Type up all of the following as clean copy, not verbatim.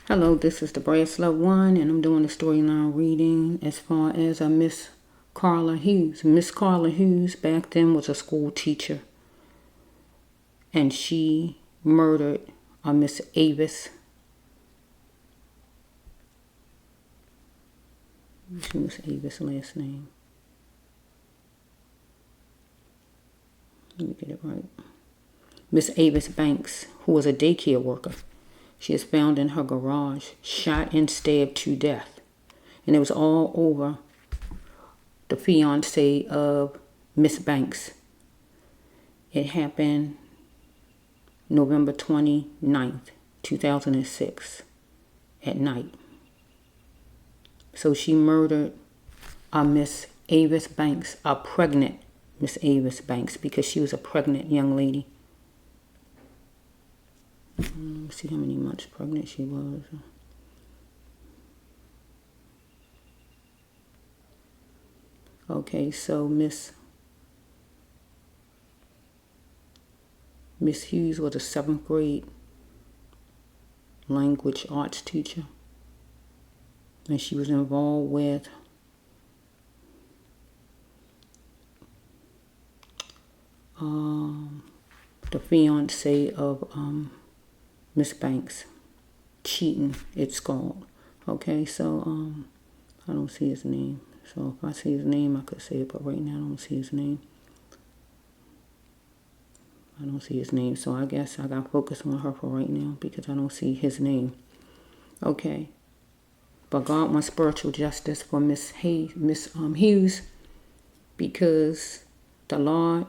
Hello, this is the Bracelet One, and I'm doing a storyline reading as far as a Miss Carla Huges. Miss Carla Huges back then was a school teacher, and she murdered a Ms.Avis. What's Ms.Avis' last name? Let me get it right. Ms.Avis Banks, who was a daycare worker. She is found in her garage, shot and stabbed to death. And it was all over the fiance of Miss Banks. It happened November 29th, 2006 at night. So she murdered a Ms.Avis Banks, a pregnant Ms.Avis Banks, because she was a pregnant young lady. Let's see how many months pregnant she was. Okay, so Ms.Huges was a 7th grade language arts teacher. And she was involved with the fiance of Miss Banks. Cheating, it's called. Okay, so I don't see his name. So if I see his name, I could say it, but right now I don't see his name. I don't see his name, so I guess I got to focus on her for right now because I don't see his name. Okay. But God wants spiritual justice for Huges, because the law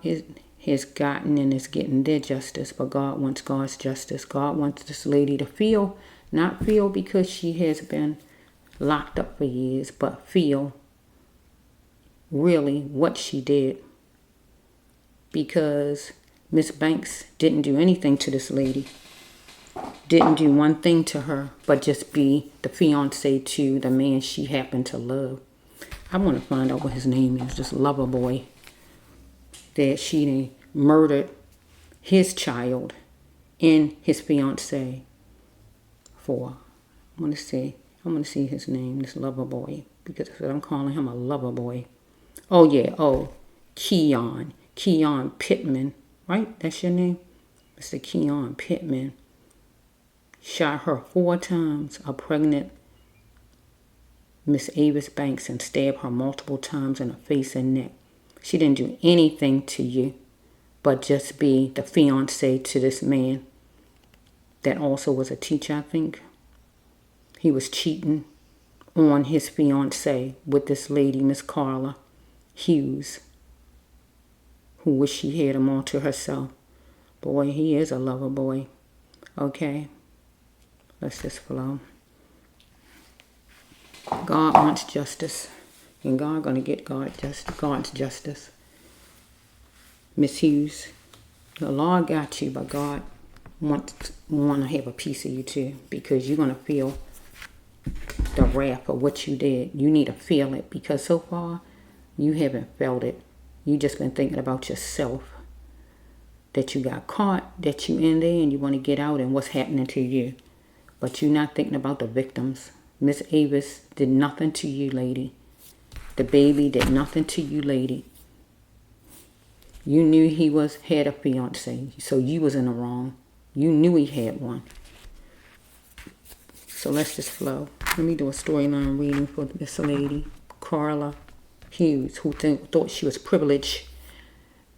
has gotten and is getting their justice, but God wants God's justice. God wants this lady to not feel because she has been locked up for years, but feel really what she did, because Miss Banks didn't do anything to this lady. Didn't do one thing to her, but just be the fiance to the man she happened to love. I want to find out what his name is, this lover boy that she murdered his child and his fiance for. I want to see his name, this lover boy, because I'm calling him a lover boy. Oh yeah, Keyon Pittman, right? That's your name? Mr. Keyon Pittman shot her 4 times, a pregnant Ms.Avis Banks, and stabbed her multiple times in the face and neck. She didn't do anything to you, but just be the fiance to this man that also was a teacher, I think. He was cheating on his fiance with this lady, Miss Carla Huges, who wished she had him all to herself. Boy, he is a lover boy. Okay. Let's just flow. God wants justice, and God gonna get God's justice. Miss Huges, the law got you, but God want to have a piece of you too, because you're gonna feel the wrath of what you did. You need to feel it, because so far you haven't felt it. You just been thinking about yourself, that you got caught, that you in there, and you want to get out, and what's happening to you. But you're not thinking about the victims. Ms.Avis did nothing to you, lady. The baby did nothing to you, lady. You knew he had a fiance, so you was in the wrong. You knew he had one. So let's just flow. Let me do a storyline reading for this lady, Carla Huges, who thought she was privileged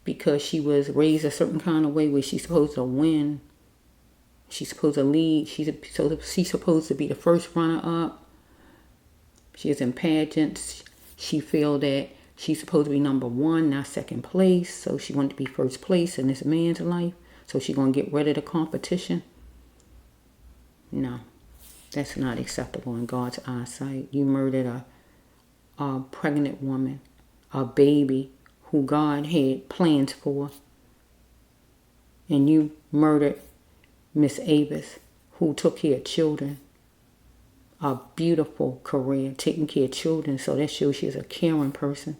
because she was raised a certain kind of way where she's supposed to win. She's supposed to lead. She's supposed to be the first runner-up. She's in pageants. She feel that she's supposed to be number 1, not second place. So she wanted to be first place in this man's life. So she's going to get rid of the competition. No, that's not acceptable in God's eyesight. You murdered a pregnant woman, a baby who God had plans for. And you murdered Ms.Avis, who took care of children. A beautiful career, taking care of children. So that shows she's a caring person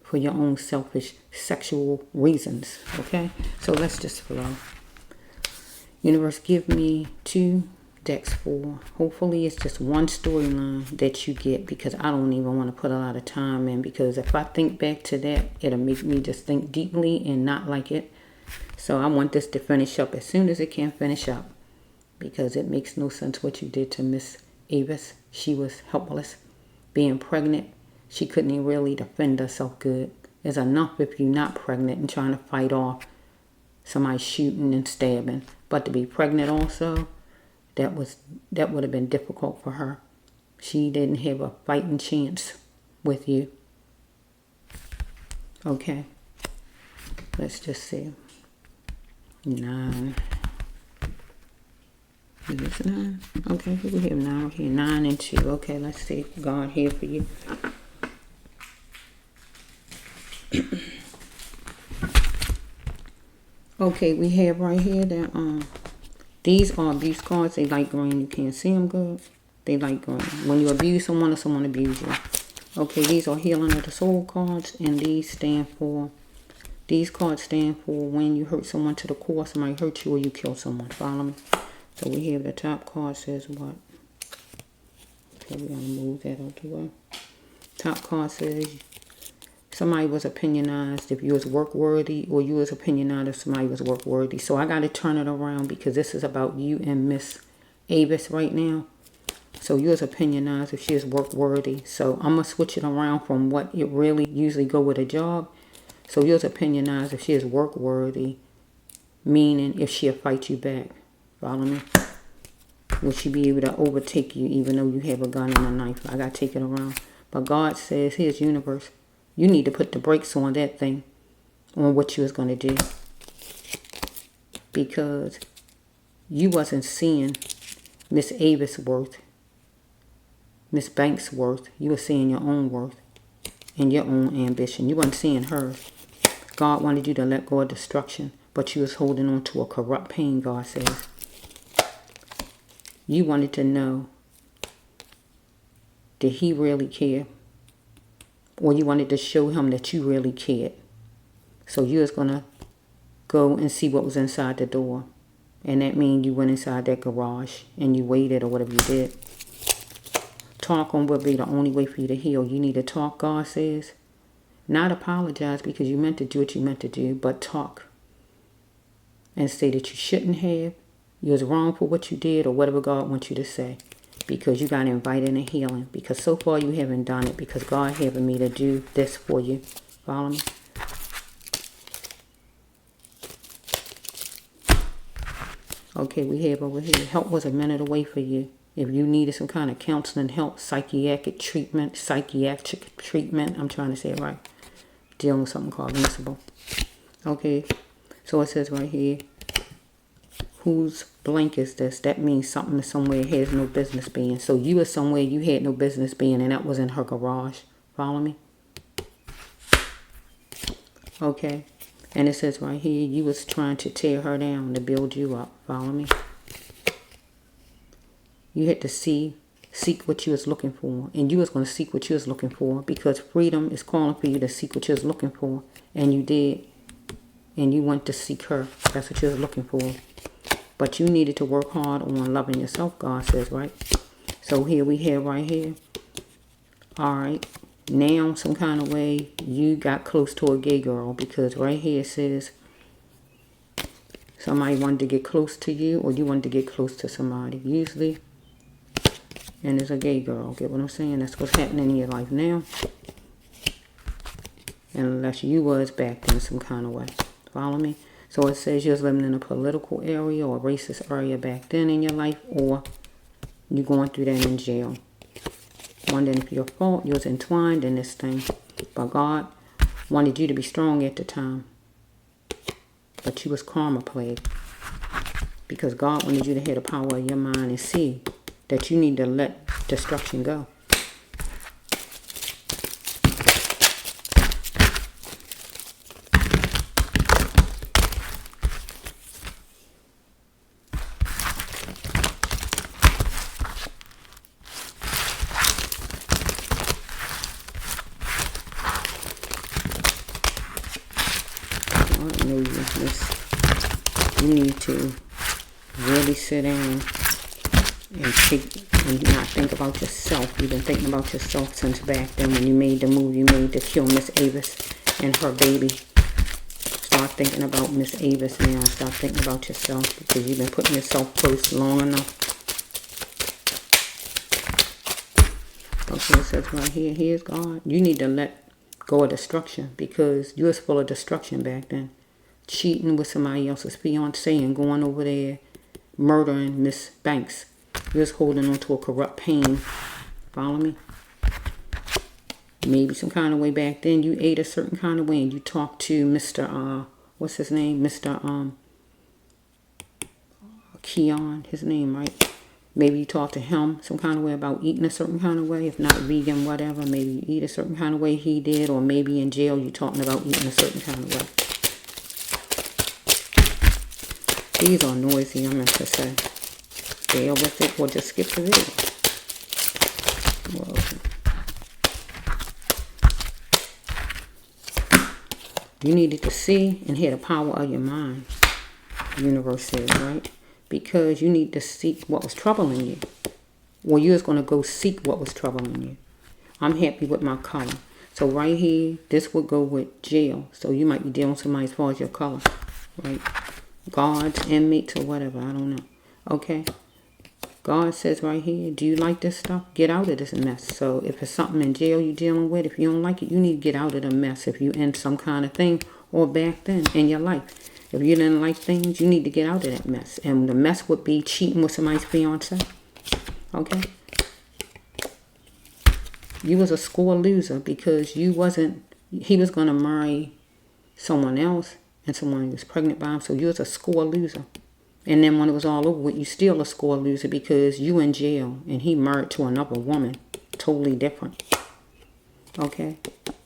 for your own selfish sexual reasons. Okay? So let's just flow. Universe, give me 2 decks for. Hopefully it's just one storyline that you get, because I don't even want to put a lot of time in, because if I think back to that, it'll make me just think deeply and not like it. So I want this to finish up as soon as it can finish up, because it makes no sense what you did to Ms.Avis. She was helpless. Being pregnant, she couldn't even really defend herself good. It's enough if you're not pregnant and trying to fight off somebody shooting and stabbing. But to be pregnant also, that would have been difficult for her. She didn't have a fighting chance with you. Okay. Let's just see. 9. Is this 9? Okay, here we have 9 here. 9 and 2. Okay, let's see. God here for you. Okay, we have right here that these are abuse cards. They light green. You can't see them good. They light green. When you abuse someone or someone abuse you. Okay, these are healing of the soul cards, and these cards stand for when you hurt someone to the core, somebody hurt you, or you kill someone. Follow me? So we have the top card says what? Okay, we're going to move that out the way. Top card says somebody was opinionized if you was work worthy, or you was opinionized if somebody was work worthy. So I got to turn it around, because this is about you and Ms.Avis right now. So you was opinionized if she is work worthy. So I'm going to switch it around from what it really usually go with a job. So you was opinionized if she is work worthy, meaning if she'll fight you back. Follow me? Will she be able to overtake you even though you have a gun and a knife? I got to take it around. But God says, here's universe. You need to put the brakes on that thing, on what you was going to do. Because you wasn't seeing Ms.Avis' worth, Ms.Banks' worth. You were seeing your own worth and your own ambition. You wasn't seeing hers. God wanted you to let go of destruction, but you was holding on to a corrupt pain, God says. You wanted to know, did he really care? Or you wanted to show him that you really cared. So you was going to go and see what was inside the door. And that means you went inside that garage and you waited or whatever you did. Talking will be the only way for you to heal. You need to talk, God says. Not apologize because you meant to do what you meant to do, but talk. And say that you shouldn't have. You was wrong for what you did or whatever God wants you to say. Because you got invited in healing. Because so far you haven't done it. Because God having me to do this for you. Follow me? Okay, we have over here. Help was a minute away for you. If you needed some kind of counseling help, psychiatric treatment. I'm trying to say it right. Dealing with something called invincible. Okay, so it says right here. Whose blank is this? That means something somewhere has no business being. So you were somewhere you had no business being, and that was in her garage. Follow me? Okay. And it says right here, you was trying to tear her down to build you up. Follow me? You had to seek what you was looking for. And you was going to seek what you was looking for, because freedom is calling for you to seek what you was looking for. And you did. And you went to seek her. That's what you was looking for. But you needed to work hard on loving yourself, God says, right? So here we have right here. All right. Now, some kind of way, you got close to a gay girl. Because right here it says somebody wanted to get close to you, or you wanted to get close to somebody. Usually, and it's a gay girl. Get what I'm saying? That's what's happening in your life now. Unless you was back in some kind of way. Follow me? So it says you was living in a political area or a racist area back then in your life, or you going through that in jail. Wondering if your fault, you was entwined in this thing. But God wanted you to be strong at the time. But you was karma plagued. Because God wanted you to have the power of your mind and see that you need to let destruction go. You need to really sit down and not think about yourself. You've been thinking about yourself since back then when you made the move you made to kill Ms.Avis and her baby. Start thinking about Ms.Avis now. Start thinking about yourself because you've been putting yourself first long enough. Okay, it says right here, here's God. You need to let go of destruction because you was full of destruction back then. Cheating with somebody else's fiance and going over there murdering Ms.Banks. You was holding on to a corrupt pain. Follow me? Maybe some kind of way back then you ate a certain kind of way and you talked to Mr. What's his name? Mr. Keyon, his name, right? Maybe you talk to him some kind of way about eating a certain kind of way. If not vegan, whatever. Maybe you eat a certain kind of way he did. Or maybe in jail you're talking about eating a certain kind of way. These are noisy, I meant to say. Bear with it or just skip the video. You needed to see and hear the power of your mind. The universe says, right? Because you need to seek what was troubling you. Well, you was going to go seek what was troubling you. I'm happy with my color. So right here, this would go with jail. So you might be dealing with somebody as far as your color. Right? Guards, inmates, or whatever. I don't know. Okay? God says right here, do you like this stuff? Get out of this mess. So if it's something in jail you're dealing with, if you don't like it, you need to get out of the mess. If you're in some kind of thing or back then in your life. If you didn't like things, you need to get out of that mess. And the mess would be cheating with somebody's fiance. Okay? You was a score loser because you wasn't, he was going to marry someone else and someone who was pregnant by him. So you was a score loser. And then when it was all over with, you still a score loser because you in jail and he married to another woman. Totally different. Okay?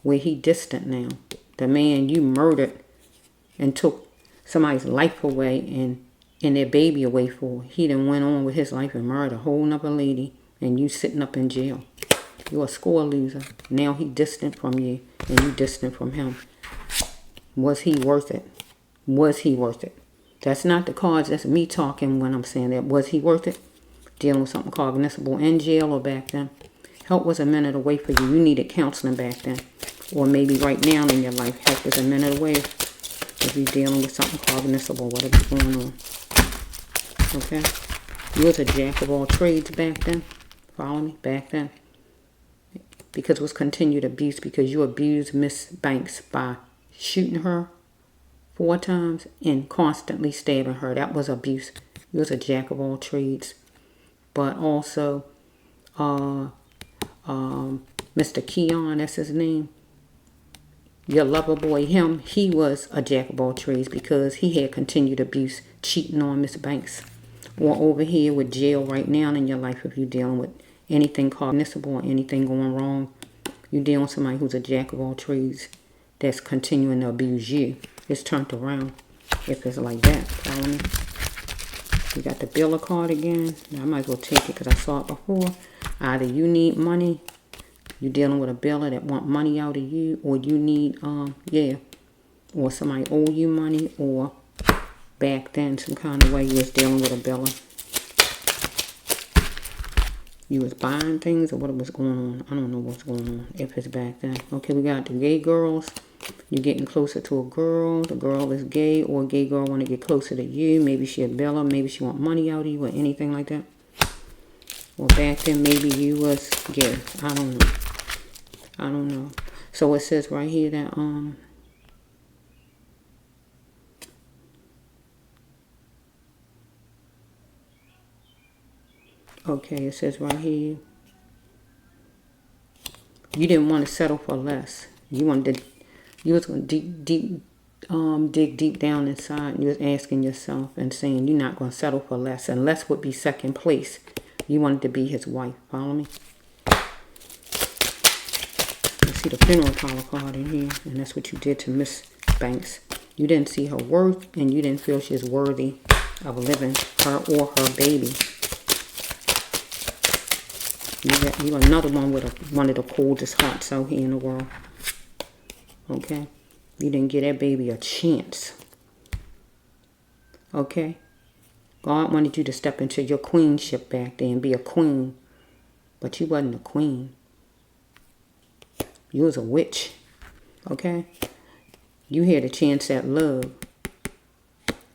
Where he distant now. The man you murdered and took somebody's life away and their baby away for. He done went on with his life and married a whole nother lady and you sitting up in jail. You're a score loser. Now he distant from you and you distant from him. Was he worth it? Was he worth it? That's not the cards. That's me talking when I'm saying that. Was he worth it? Dealing with something cognizable in jail or back then. Help was a minute away for you. You needed counseling back then. Or maybe right now in your life, help is a minute away if you're dealing with something cognizable, whatever's going on. Okay? You was a jack of all trades back then. Follow me? Back then. Because it was continued abuse. Because you abused Ms.Banks by shooting her 4 times and constantly stabbing her. That was abuse. You was a jack of all trades. But also, Mr. Keyon, that's his name. Your lover boy, him, he was a jack of all trades because he had continued abuse, cheating on Ms.Banks. Or over here with jail right now in your life if you're dealing with anything cognizable or anything going wrong. You're dealing with somebody who's a jack of all trades that's continuing to abuse you. It's turned around if it's like that. Follow me? You got the biller card again. Now, I might as well take it because I saw it before. Either you need money. You're dealing with a biller that want money out of you, or you need, or somebody owe you money, or back then some kind of way you was dealing with a biller. You was buying things, or what was going on? I don't know what's going on, if it's back then. Okay, we got the gay girls. You're getting closer to a girl. The girl is gay, or a gay girl want to get closer to you. Maybe she a biller, maybe she want money out of you, or anything like that. Or back then, maybe you was gay. I don't know. I don't know. So it says right here that okay, it says right here you didn't want to settle for less. You wanted to, you was going to dig deep down inside, and you was asking yourself and saying you're not going to settle for less, and less would be second place. You wanted to be his wife. Follow me? See the funeral parlor card in here, and that's what you did to Ms.Banks. You didn't see her worth, and you didn't feel she's worthy of living, her or her baby. You're another one with one of the coldest hearts out here in the world. Okay? You didn't give that baby a chance. Okay? God wanted you to step into your queenship back there and be a queen. But you wasn't a queen. You was a witch. Okay? You had a chance at love.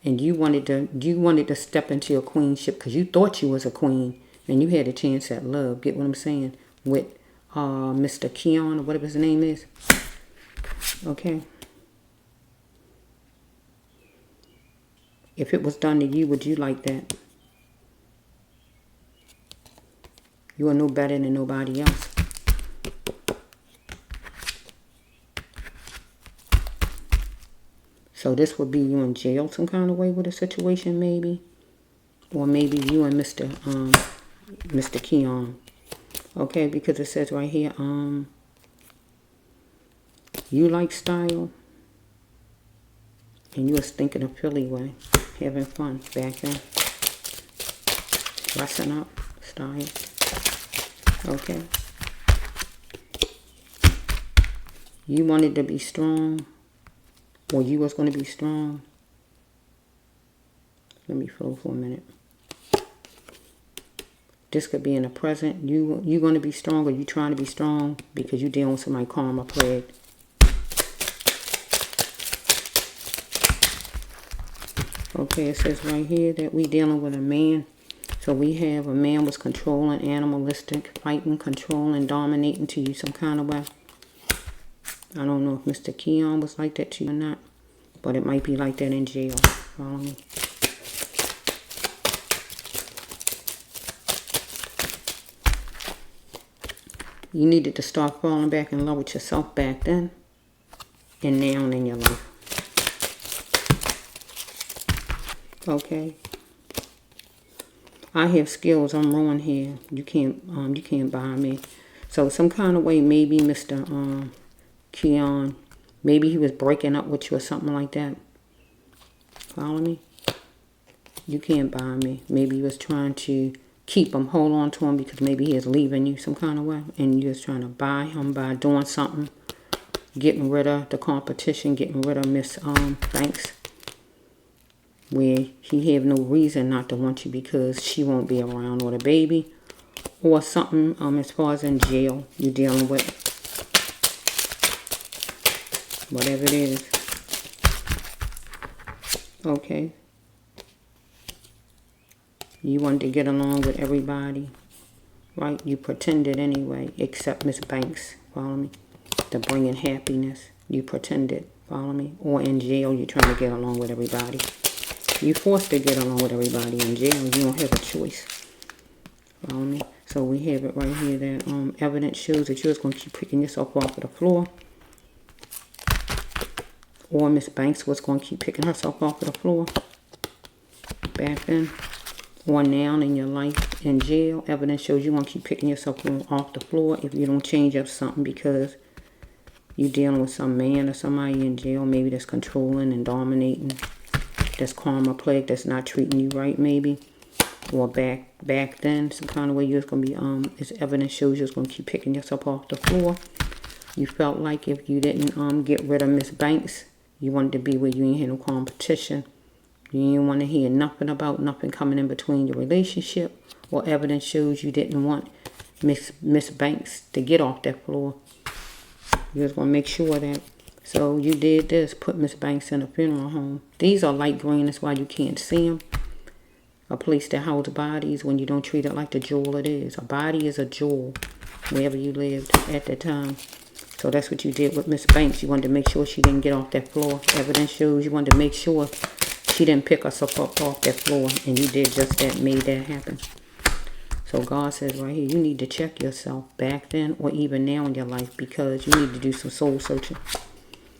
And you wanted to step into your queenship because you thought you was a queen. And you had a chance at love. Get what I'm saying? With Mr. Keyon or whatever his name is. Okay? If it was done to you, would you like that? You are no better than nobody else. So this would be you in jail some kind of way with a situation maybe. Or maybe you and Mr. Keyon. Okay, because it says right here, you like style. And you was thinking of Philly way. Having fun back then. Dressing up. Style. Okay. You wanted to be strong. Or you was going to be strong. Let me flow for a minute. This could be in the present. You going to be strong or you trying to be strong because you dealing with somebody karma plague. Okay, it says right here that we dealing with a man. So we have a man was controlling, animalistic, fighting, controlling, dominating to you some kind of way. I don't know if Mr. Keyon was like that to you or not. But it might be like that in jail. Follow me? You needed to start falling back in love with yourself back then. And now in your life. Okay? I have skills. I'm ruined here. You can't buy me. So some kind of way, maybe Mr. Keyon, maybe he was breaking up with you or something like that. Follow me? You can't buy me. Maybe he was trying to keep him, hold on to him because maybe he is leaving you some kind of way. And you was trying to buy him by doing something. Getting rid of the competition, getting rid of Ms.Banks. Where he have no reason not to want you because she won't be around or the baby. Or something as far as in jail you're dealing with. Whatever it is. Okay. You wanted to get along with everybody. Right? You pretended anyway. Except Miss Banks. Follow me? To bring in happiness. You pretended. Follow me? Or in jail you're trying to get along with everybody. You forced to get along with everybody in jail. You don't have a choice. Follow me? So we have it right here that evidence shows that you're just going to keep picking yourself off of the floor. Or Miss Banks was going to keep picking herself off of the floor. Back then. Or now in your life in jail. Evidence shows you're going to keep picking yourself off the floor if you don't change up something because you're dealing with some man or somebody in jail. Maybe that's controlling and dominating. That's karma plague. That's not treating you right maybe. Or back then. Some kind of way you're going to be, this evidence shows you're going to keep picking yourself off the floor. You felt like if you didn't get rid of Miss Banks, you wanted to be where you ain't had no competition. You didn't want to hear nothing about nothing coming in between your relationship. Or evidence shows you didn't want Miss Banks to get off that floor. You just want to make sure that. So you did this, put Miss Banks in a funeral home. These are light green, that's why you can't see them. A place that houses bodies when you don't treat it like the jewel it is. A body is a jewel wherever you lived at that time. So that's what you did with Miss Banks. You wanted to make sure she didn't get off that floor. Evidence shows you wanted to make sure she didn't pick herself up off that floor. And you did just that, made that happen. So God says right here, you need to check yourself back then or even now in your life because you need to do some soul searching.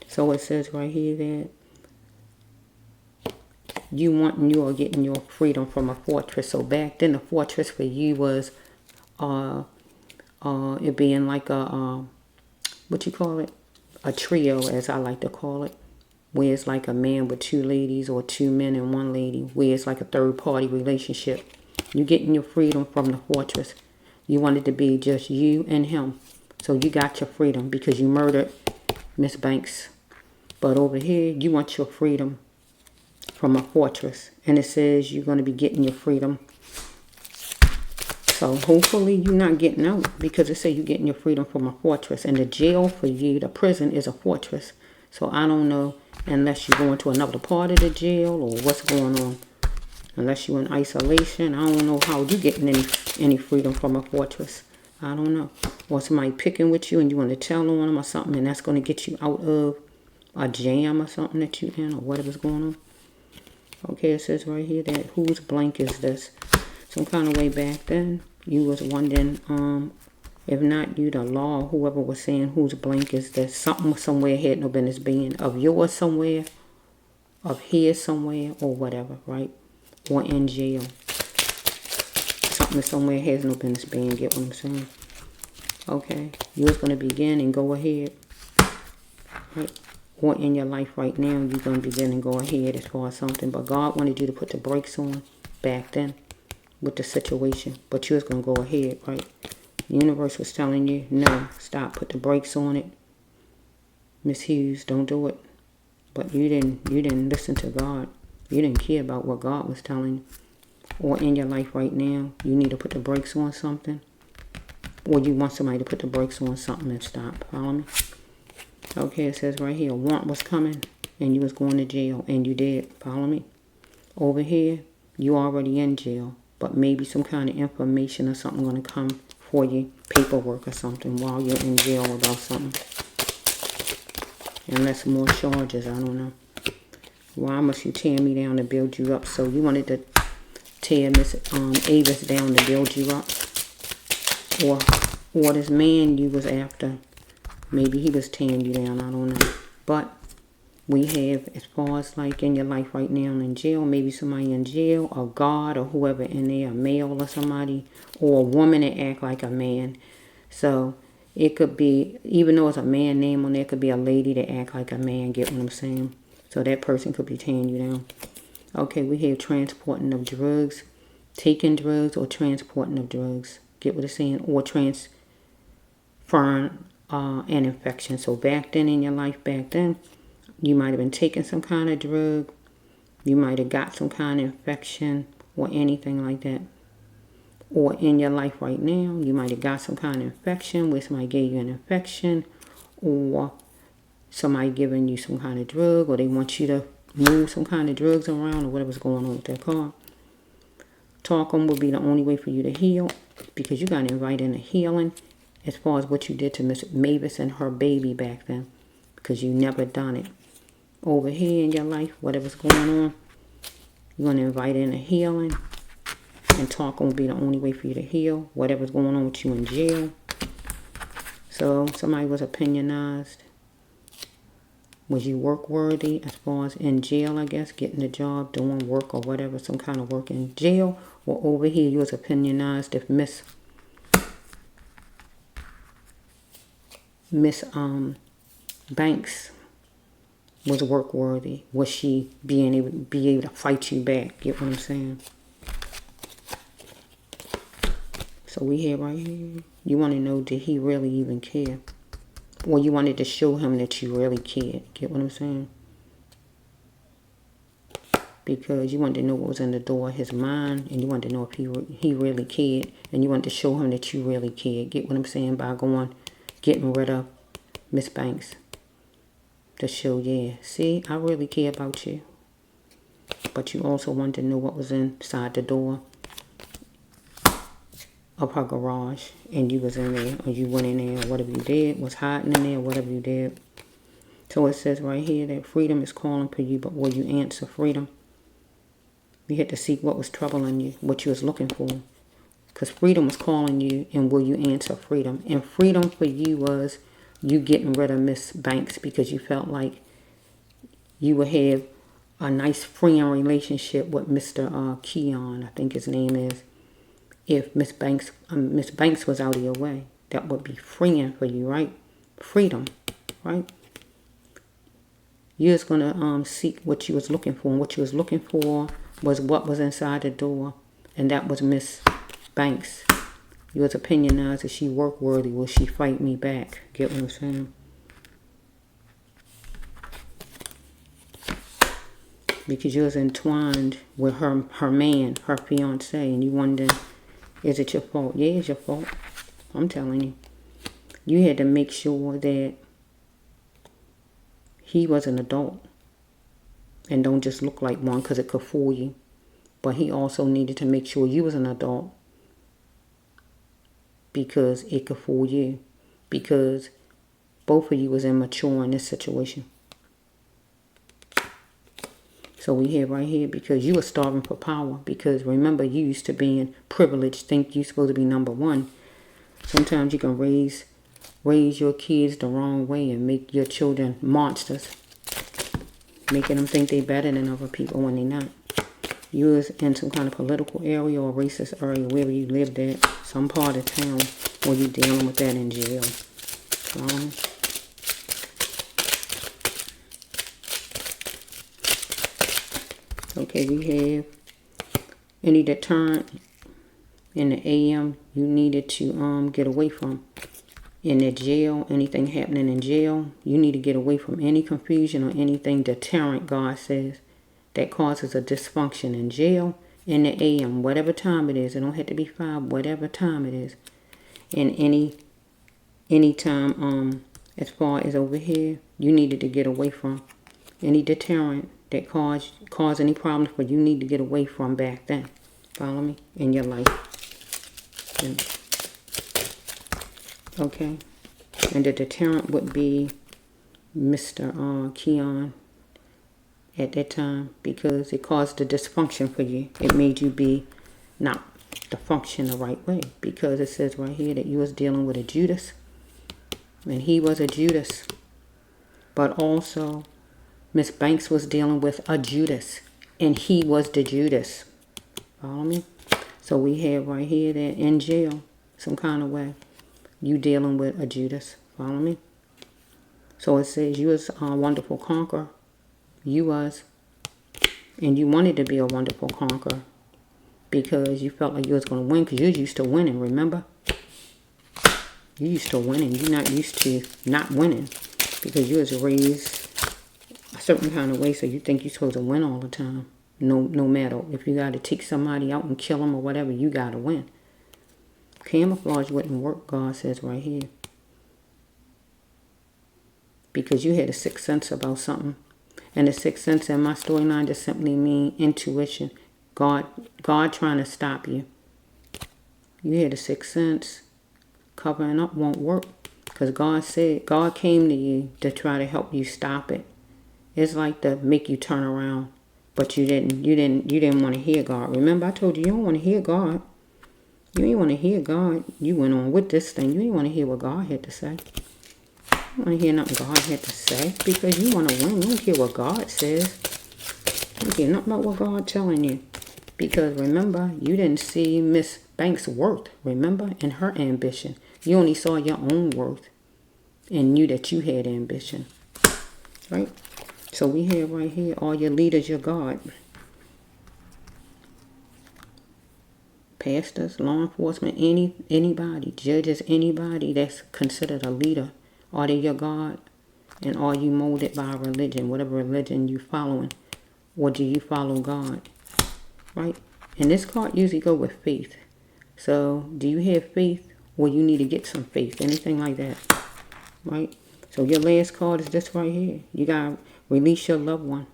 So it says right here that you are getting your freedom from a fortress. So back then the fortress for you was it being like a what you call it? A trio, as I like to call it. Where it's like a man with two ladies or two men and one lady. Where it's like a third party relationship. You're getting your freedom from the fortress. You wanted to be just you and him. So you got your freedom because you murdered Miss Banks. But over here, you want your freedom from a fortress. And it says you're going to be getting your freedom. So hopefully you're not getting out, because it says you're getting your freedom from a fortress. And the jail for you, the prison, is a fortress. So I don't know, unless you're going to another part of the jail or what's going on. Unless you're in isolation, I don't know how you getting any freedom from a fortress. I don't know. Or somebody picking with you and you want to tell on them or something, and that's going to get you out of a jam or something that you're in or whatever's going on. Okay, it says right here that whose blank is this? Some kind of way back then, you was wondering, if not you, the law, whoever was saying whose blank is this? Something somewhere had no business being. Of yours somewhere, of his somewhere, or whatever, right? Or in jail. Something somewhere has no business being, get what I'm saying? Okay, you was going to begin and go ahead, right? Or in your life right now, you're going to begin and go ahead as far as something. But God wanted you to put the brakes on back then with the situation. But you was going to go ahead, right? The universe was telling you, no, stop, put the brakes on it. Ms.Huges, don't do it. But you didn't listen to God. You didn't care about what God was telling you. Or in your life right now, you need to put the brakes on something. Or you want somebody to put the brakes on something and stop. Follow me? Okay, it says right here, a warrant was coming and you was going to jail, and you did. Follow me? Over here, you already in jail, but maybe some kind of information or something going to come for you, paperwork or something, while you're in jail about something. Unless more charges, I don't know. Why must you tear me down to build you up? So you wanted to tear Ms.Avis down to build you up? Or this man you was after, maybe he was tearing you down, I don't know. But we have, as far as like in your life right now in jail, maybe somebody in jail, or God, or whoever in there, a male or somebody, or a woman that act like a man. So it could be, even though it's a man name on there, it could be a lady that act like a man, get what I'm saying? So that person could be tearing you down. Okay, we have transporting of drugs, taking drugs, or transporting of drugs. Get what it's saying? Or transferring an infection. So back then in your life, back then, you might have been taking some kind of drug. You might have got some kind of infection or anything like that. Or in your life right now, you might have got some kind of infection where somebody gave you an infection, or somebody giving you some kind of drug, or they want you to move some kind of drugs around, or whatever's going on with their car. Talking will be the only way for you to heal, because you got to invite in a healing as far as what you did to Ms.Avis and her baby back then, because you never done it. Over here in your life, whatever's going on, you're going to invite in a healing, and talking will be the only way for you to heal whatever's going on with you in jail. So somebody was opinionized. Was you work worthy as far as in jail, I guess, getting a job, doing work or whatever, some kind of work in jail? Or over here you was opinionized if Ms.Banks was work worthy. Was she be able to fight you back? Get what I'm saying? So we here right here. You want to know, did he really even care? Or you wanted to show him that you really cared. Get what I'm saying? Because you wanted to know what was in the door of his mind, and you wanted to know if he really cared, and you wanted to show him that you really cared. Get what I'm saying? By getting rid of Miss Banks. To show, yeah, see, I really care about you. But you also wanted to know what was inside the door of her garage, and you was in there, or you went in there, or whatever you did, was hiding in there, or whatever you did. So it says right here that freedom is calling for you, but will you answer freedom? You had to seek what was troubling you, what you was looking for. Because freedom was calling you, and will you answer freedom? And freedom for you was you getting rid of Miss Banks, because you felt like you would have a nice friend relationship with Mr. Keyon, I think his name is. If Miss Banks was out of your way, that would be freeing for you, right? Freedom, right? You're just going to seek what you was looking for. And what you was looking for was what was inside the door. And that was Miss Banks. You was opinionized. Is she work worthy? Will she fight me back? Get what I'm saying? because you was entwined with her man, her fiance, and you wondering, is it your fault? Yeah, it's your fault. I'm telling you. You had to make sure that he was an adult and don't just look like one, because it could fool you. But he also needed to make sure you was an adult, because it could fool you, because both of you was immature in this situation. So we have right here, because you were starving for power, because remember, you used to being privileged, think you're supposed to be number one. Sometimes you can raise your kids the wrong way and make your children monsters, making them think they better than other people when they're not. You was in some kind of political area or racist area, wherever you lived at, some part of town where you dealing with that in jail. Okay, we have any deterrent in the AM you needed to get away from. In the jail, anything happening in jail, you need to get away from any confusion or anything deterrent, God says, that causes a dysfunction in jail, in the AM, whatever time it is. It don't have to be 5, whatever time it is. And any time as far as over here, you needed to get away from. Any deterrent that cause any problems, but you need to get away from back then. Follow me? In your life. Okay. And the deterrent would be Mr. Keyon at that time, because it caused the dysfunction for you. It made you be not to function the right way, because it says right here that you was dealing with a Judas, and he was a Judas. But also, Ms.Banks was dealing with a Judas, and he was the Judas. Follow me? So we have right here that in jail, some kind of way, you dealing with a Judas. Follow me? So it says you was a wonderful conqueror. You was. And you wanted to be a wonderful conqueror, because you felt like you was going to win, because you're used to winning, remember? You used to winning. You're not used to not winning, because you was raised a certain kind of way, so you think you're supposed to win all the time. No matter if you got to take somebody out and kill them or whatever, you got to win. Camouflage wouldn't work, God says right here, because you had a sixth sense about something. And the sixth sense in my storyline just simply mean intuition. God trying to stop you. You had a sixth sense. Covering up won't work, because God came to you to try to help you stop it. It's like to make you turn around, but you didn't want to hear God. Remember, I told you don't want to hear God. You didn't want to hear God. You went on with this thing. You didn't want to hear what God had to say. You don't want to hear nothing God had to say, because you want to win. You don't care what God says. You don't care nothing about what God telling you. Because remember, you didn't see Miss Banks' worth, remember, and her ambition. You only saw your own worth and knew that you had ambition. Right? So we have right here, all your leaders, your God. Pastors, law enforcement, anybody, judges, anybody that's considered a leader. Are they your God? And are you molded by a religion, whatever religion you following? Or do you follow God? Right? And this card usually go with faith. So, do you have faith? Or you need to get some faith? Anything like that. Right? So, your last card is this right here. You got to release your loved one.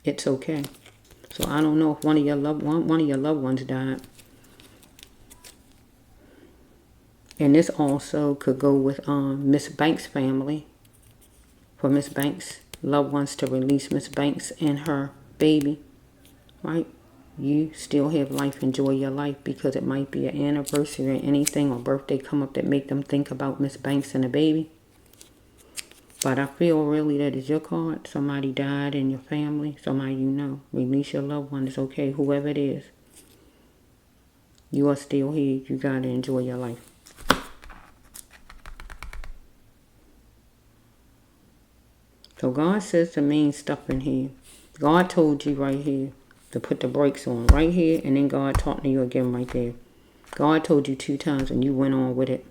It's okay. So, I don't know if one of your loved ones died. And this also could go with Miss Banks' family. For Miss Banks' loved ones to release Miss Banks and her baby. Right? You still have life. Enjoy your life, because it might be an anniversary or anything or birthday come up that make them think about Miss Banks and the baby. But I feel really that is your card. Somebody died in your family. Somebody you know. Release your loved one. It's okay. Whoever it is. You are still here. You got to enjoy your life. So God says the main stuff in here. God told you right here to put the brakes on right here, and then God talked to you again right there. God told you 2 times and you went on with it.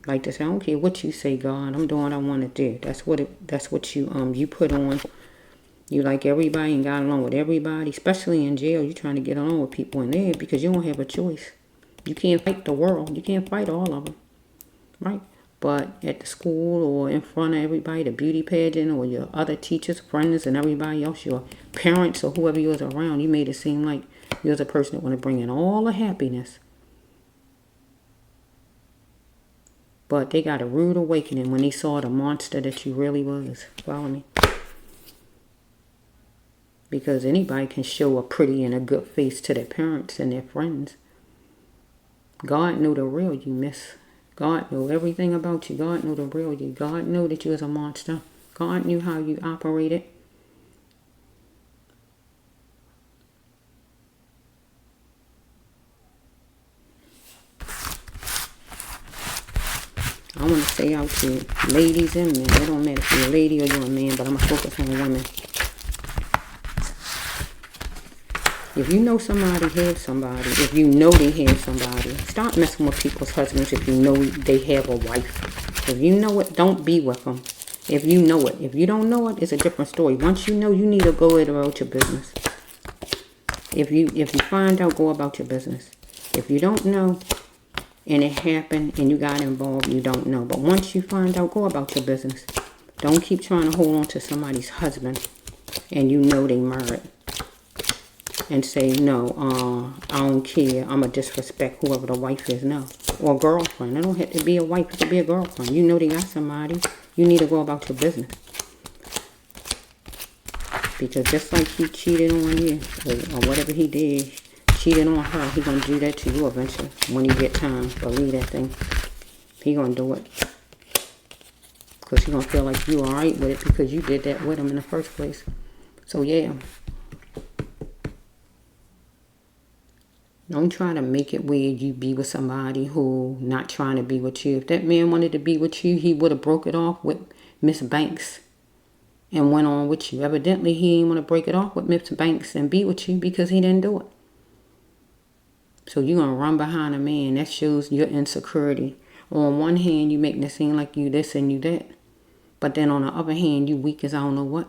Like to say, I don't care what you say, God, I'm doing what I want to do. That's what you put on You like everybody and got along with everybody, especially in jail. You're trying to get along with people in there because you don't have a choice. You can't fight the world. You can't fight all of them, right? But at the school or in front of everybody, the beauty pageant or your other teachers, friends, and everybody else, your parents or whoever you was around, you made it seem like you was a person that want to bring in all the happiness. But they got a rude awakening when they saw the monster that you really was. Follow me? Because anybody can show a pretty and a good face to their parents and their friends. God knew the real you, miss. God knew everything about you. God knew the real you. God knew that you was a monster. God knew how you operated. I want to say out to ladies and men. It don't matter if you're a lady or you're a man, but I'm going to focus on women. If you know somebody had somebody, if you know they had somebody, stop messing with people's husbands if you know they have a wife. If you know it, don't be with them. If you know it. If you don't know it, it's a different story. Once you know, you need to go about your business. If you find out, go about your business. If you don't know and it happened and you got involved, you don't know. But once you find out, go about your business. Don't keep trying to hold on to somebody's husband and you know they married. And say, no, I don't care. I'm going to disrespect whoever the wife is. No. Or girlfriend. It don't have to be a wife. It could be a girlfriend. You know they got somebody. You need to go about your business. Because just like he cheated on you, or whatever he did, cheated on her, he going to do that to you eventually. When he get time. Believe that thing. He going to do it. Because he going to feel like you alright with it because you did that with him in the first place. So, yeah. Don't try to make it where you be with somebody who not trying to be with you. If that man wanted to be with you, he would have broke it off with Ms.Banks and went on with you. Evidently, he didn't want to break it off with Ms.Banks and be with you because he didn't do it. So you're going to run behind a man. That shows your insecurity. On one hand, you making it seem like you this and you that. But then on the other hand, you weak as I don't know what.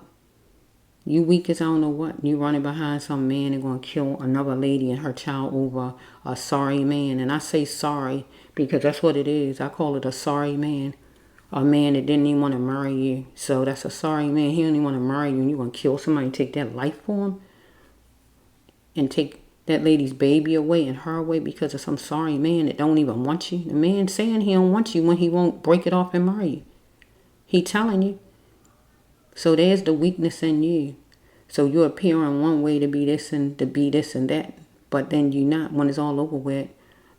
You weak as I don't know what. You running behind some man and going to kill another lady and her child over a sorry man. And I say sorry because that's what it is. I call it a sorry man. A man that didn't even want to marry you. So that's a sorry man. He didn't even want to marry you. And you're going to kill somebody and take that life for him? And take that lady's baby away and her away because of some sorry man that don't even want you? The man saying he don't want you when he won't break it off and marry you. He telling you. So there's the weakness in you. So you're appearing one way to be this and that. But then you're not. When it's all over with,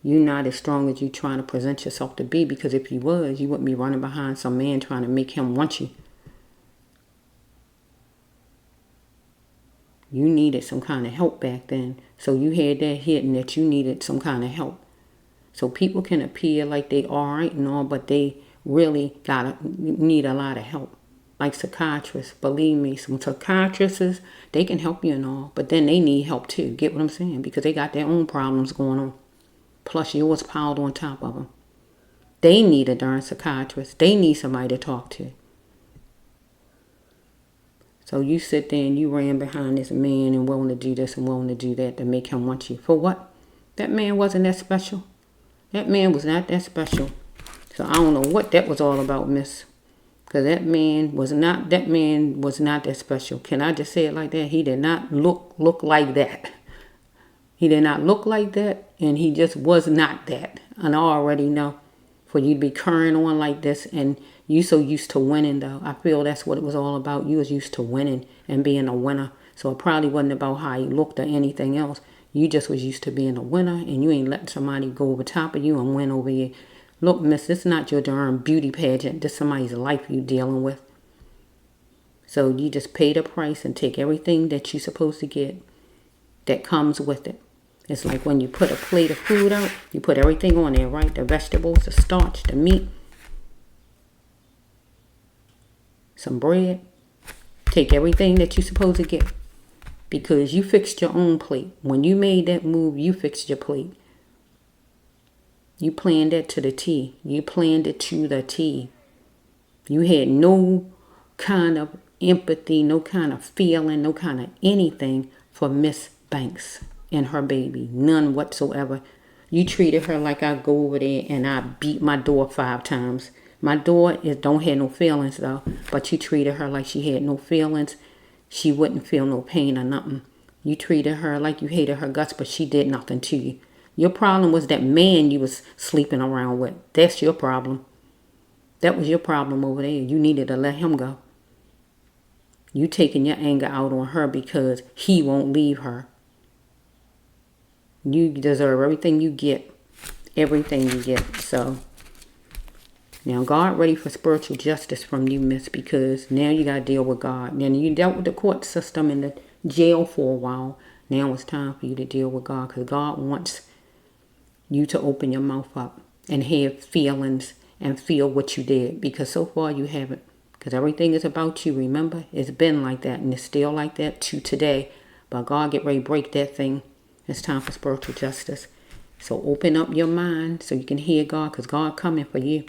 you're not as strong as you trying to present yourself to be. Because if you was, you wouldn't be running behind some man trying to make him want you. You needed some kind of help back then. So you had that hidden that you needed some kind of help. So people can appear like they all right and all, but they really need a lot of help. Like psychiatrists, believe me, some psychiatrists, they can help you and all, but then they need help too. Get what I'm saying? Because they got their own problems going on. Plus yours piled on top of them. They need a darn psychiatrist. They need somebody to talk to. So you sit there and you ran behind this man and willing to do this and willing to do that to make him want you. For what? That man wasn't that special. That man was not that special. So I don't know what that was all about, miss. Because that man was not that special. Can I just say it like that? He did not look like that. He did not look like that, and he just was not that. And I already know. For you to be carrying on like this, and you so used to winning, though. I feel that's what it was all about. You was used to winning and being a winner. So it probably wasn't about how you looked or anything else. You just was used to being a winner, and you ain't letting somebody go over top of you and win over you. Look, miss, this is not your darn beauty pageant. This is somebody's life you dealing with. So you just pay the price and take everything that you're supposed to get that comes with it. It's like when you put a plate of food out, you put everything on there, right? The vegetables, the starch, the meat, some bread. Take everything that you're supposed to get because you fixed your own plate. When you made that move, you fixed your plate. You planned that to the T. You planned it to the T. You had no kind of empathy, no kind of feeling, no kind of anything for Miss Banks and her baby. None whatsoever. You treated her like I go over there and I beat my door 5 times. My door don't have no feelings though, but you treated her like she had no feelings. She wouldn't feel no pain or nothing. You treated her like you hated her guts, but she did nothing to you. Your problem was that man you was sleeping around with. That's your problem. That was your problem over there. You needed to let him go. You taking your anger out on her because he won't leave her. You deserve everything you get. Everything you get. So, now God ready for spiritual justice from you, miss, because now you got to deal with God. Now you dealt with the court system and the jail for a while. Now it's time for you to deal with God, because God wants you to open your mouth up and have feelings and feel what you did, because so far you haven't. Because everything is about you, remember? It's been like that and it's still like that to today. But God get ready to break that thing. It's time for spiritual justice. So open up your mind so you can hear God, because God coming for you.